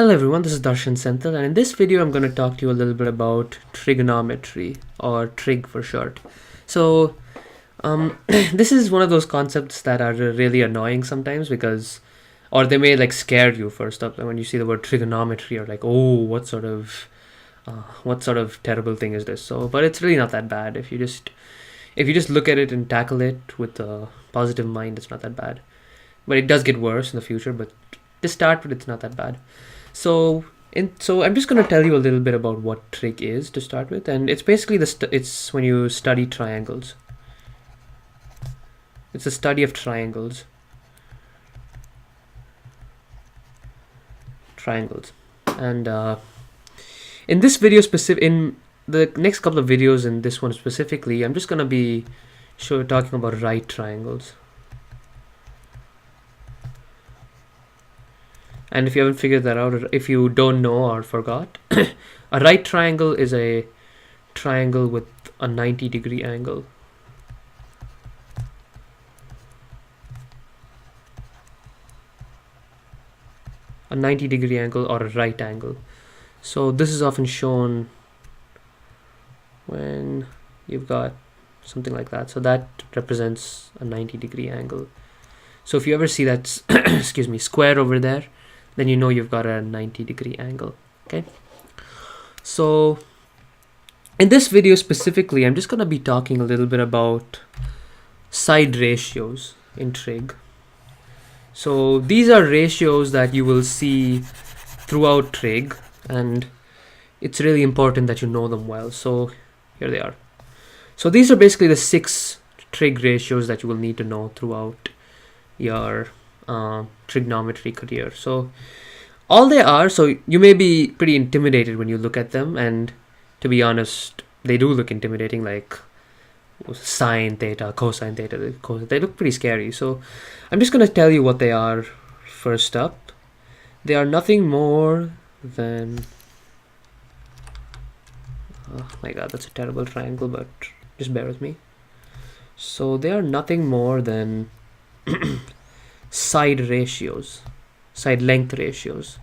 Hello everyone, this is Darshan Senthil, and in this video I'm going to talk to you a little bit about trigonometry, or trig for short. So this is one of those concepts that are really annoying sometimes because, or they may like scare you first up when you see the word trigonometry, or like, oh, what sort of terrible thing is this? So, but it's really not that bad if you just look at it and tackle it with a positive mind. It's not that bad, but it does get worse in the future. But to start with, it's not that bad. So I'm just going to tell you a little bit about what trig is to start with, and it's basically it's when you study triangles. It's a study of triangles. And in this video in the next couple of videos, in this one specifically, I'm just going to be talking about right triangles. And if you haven't figured that out, or if you don't know or forgot, a right triangle is a triangle with a 90-degree angle. A 90-degree angle, or a right angle. So this is often shown when you've got something like that. So that represents a 90-degree angle. So if you ever see that excuse me, square over there, then you know you've got a 90-degree angle. Okay, so in this video specifically, I'm just going to be talking a little bit about side ratios in trig. So these are ratios that you will see throughout trig, and it's really important that you know them well. So here they are. So these are basically the 6 trig ratios that you will need to know throughout your trigonometry career. So all they are, so you may be pretty intimidated when you look at them, and to be honest, they do look intimidating, like sine theta, cosine theta, they look pretty scary. So I'm just going to tell you what they are first up. They are nothing more than, oh my god, that's a terrible triangle, but just bear with me. So they are nothing more than side ratios, side length ratios.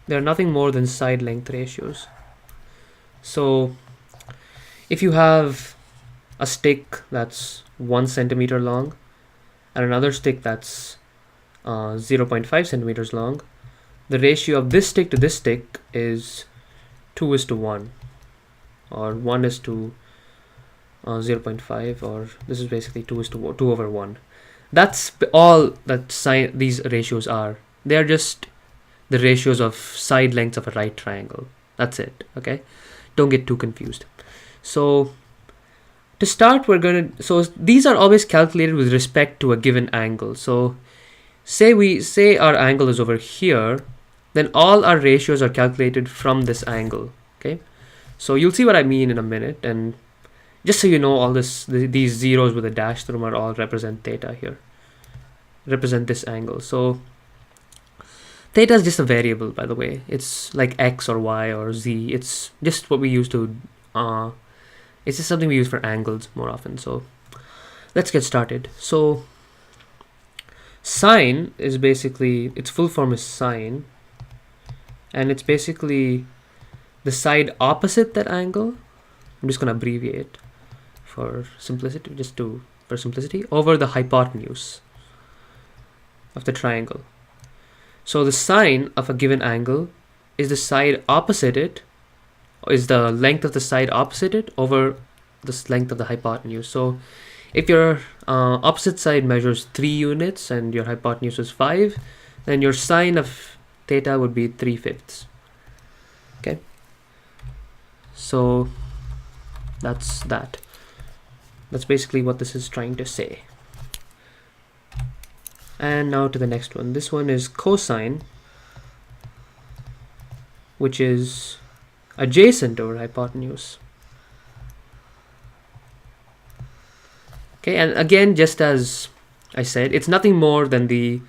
They are nothing more than side length ratios. So if you have a stick that's 1 centimeter long and another stick that's 0.5 centimeters long, the ratio of this stick to this stick is 2:1, or 1:0.5, or this is basically 2:1. That's all that these ratios are. They are just the ratios of side lengths of a right triangle. That's it. Okay, don't get too confused. So to start, so these are always calculated with respect to a given angle. So say our angle is over here, then all our ratios are calculated from this angle. Okay, so you'll see what I mean in a minute, and just so you know, all these zeros with a dash through them are all represent theta here, represent this angle. So theta is just a variable, by the way. It's like x or y or z. It's just what we use to it's just something we use for angles more often. So let's get started. So sine is basically, its full form is sine, and it's basically the side opposite that angle. I'm just going to abbreviate for simplicity, over the hypotenuse of the triangle. So the sine of a given angle is the side opposite it, is the length of the side opposite it over the length of the hypotenuse. So if your opposite side measures 3 units and your hypotenuse is 5, then your sine of theta would be 3/5. Okay, so that's basically what this is trying to say. And now to the next one. This one is cosine, which is adjacent over hypotenuse. Okay, and again, just as I said, it's nothing more than the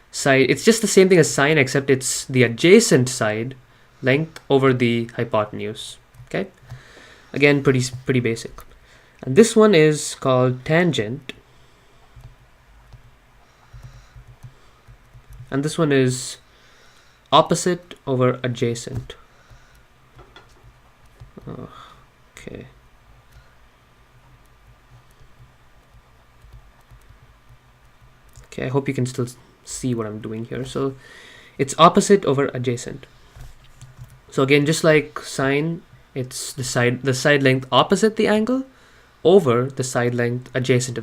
side. It's just the same thing as sine, except it's the adjacent side length over the hypotenuse. Okay, again, pretty basic. And this one is called tangent, and this one is opposite over adjacent. Okay. Okay, I hope you can still see what I'm doing here. So it's opposite over adjacent. So again, just like sine, it's the side length opposite the angle over the side length adjacent to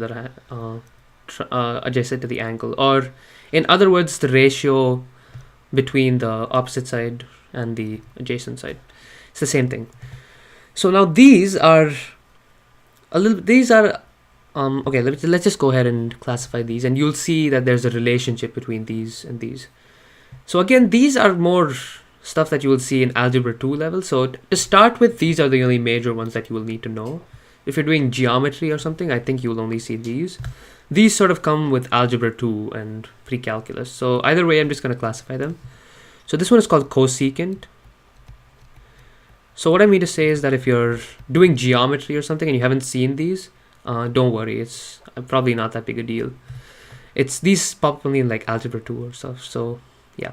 the angle, or in other words, the ratio between the opposite side and the adjacent side. It's the same thing. So now these are okay, let's just go ahead and classify these, and you'll see that there's a relationship between these and these. So again, these are more stuff that you will see in Algebra 2 level. So to start with, these are the only major ones that you will need to know. If you're doing geometry or something, I think you will only see these. These sort of come with Algebra 2 and pre-calculus. So either way, I'm just going to classify them. So this one is called cosecant. So what I mean to say is that if you're doing geometry or something and you haven't seen these, don't worry, it's probably not that big a deal. It's these pop only in like Algebra 2 or stuff. So yeah.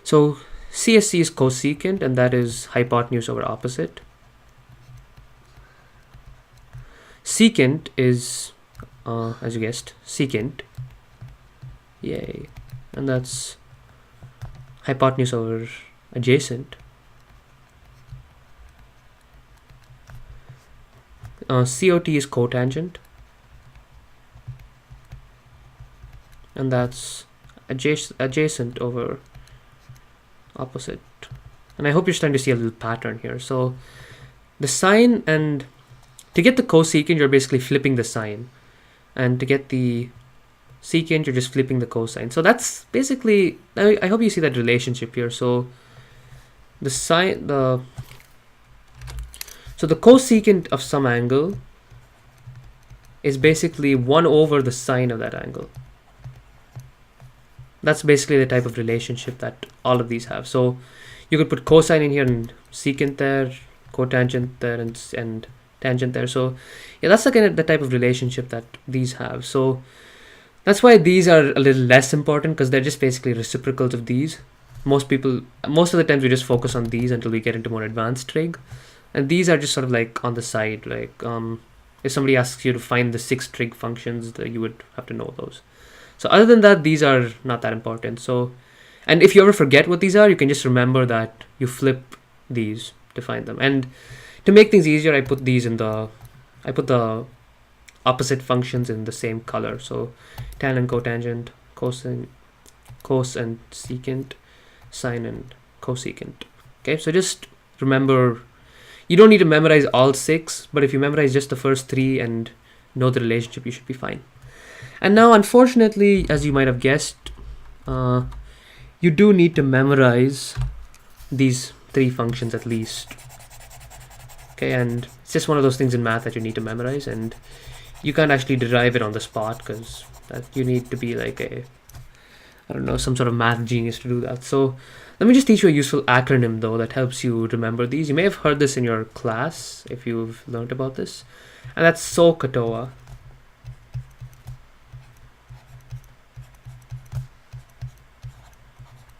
So CSC is cosecant, and that is hypotenuse over opposite. Secant is, as you guessed, secant. Yay. And that's hypotenuse over adjacent. COT is cotangent, and that's adjacent over opposite. And I hope you're starting to see a little pattern here. So the sine, and to get the cosecant, you're basically flipping the sine, and to get the secant, you're just flipping the cosine. So that's basically, I hope you see that relationship here. So the sine, so the cosecant of some angle is basically 1 over the sine of that angle. That's basically the type of relationship that all of these have. So you could put cosine in here and secant there, cotangent there, and tangent there. So yeah, that's the type of relationship that these have. So that's why these are a little less important, because they're just basically reciprocals of these. Most of the times we just focus on these until we get into more advanced trig. And these are just sort of like on the side, like if somebody asks you to find the 6 trig functions, you would have to know those. So other than that, these are not that important. So, and if you ever forget what these are, you can just remember that you flip these to find them. And to make things easier, I put the opposite functions in the same color. So tan and cotangent, cos and secant, sine and cosecant. Okay, so just remember. You don't need to memorize all 6, but if you memorize just the first 3 and know the relationship, you should be fine. And now, unfortunately, as you might have guessed, you do need to memorize these 3 functions at least. Okay, and it's just one of those things in math that you need to memorize, and you can't actually derive it on the spot, because you need to be like some sort of math genius to do that. So let me just teach you a useful acronym though that helps you remember these. You may have heard this in your class if you've learned about this, and that's SOHCAHTOA.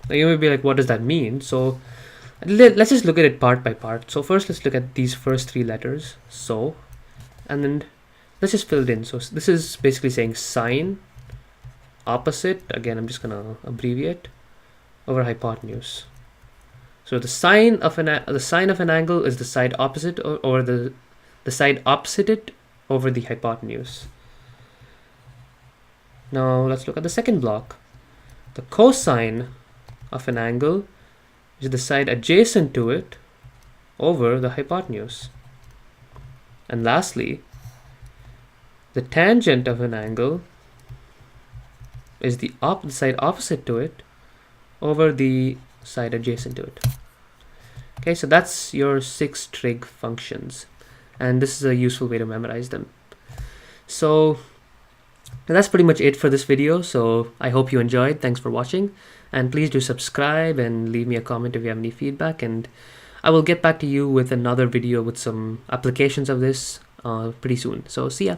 Now you may be like, what does that mean? So let's just look at it part by part. So first, let's look at these first 3 letters, so, and then let's just fill it in. So this is basically saying sine opposite, again I'm just gonna abbreviate, over hypotenuse. So the sine of an angle is the side opposite, or the side opposite it over the hypotenuse. Now let's look at the second block. The cosine of an angle is the side adjacent to it over the hypotenuse. And lastly, the tangent of an angle is the side opposite to it over the side adjacent to it. Okay, so that's your 6 trig functions, and this is a useful way to memorize them. So that's pretty much it for this video. So I hope you enjoyed. Thanks for watching, and please do subscribe and leave me a comment if you have any feedback, and I will get back to you with another video with some applications of this pretty soon. So see ya.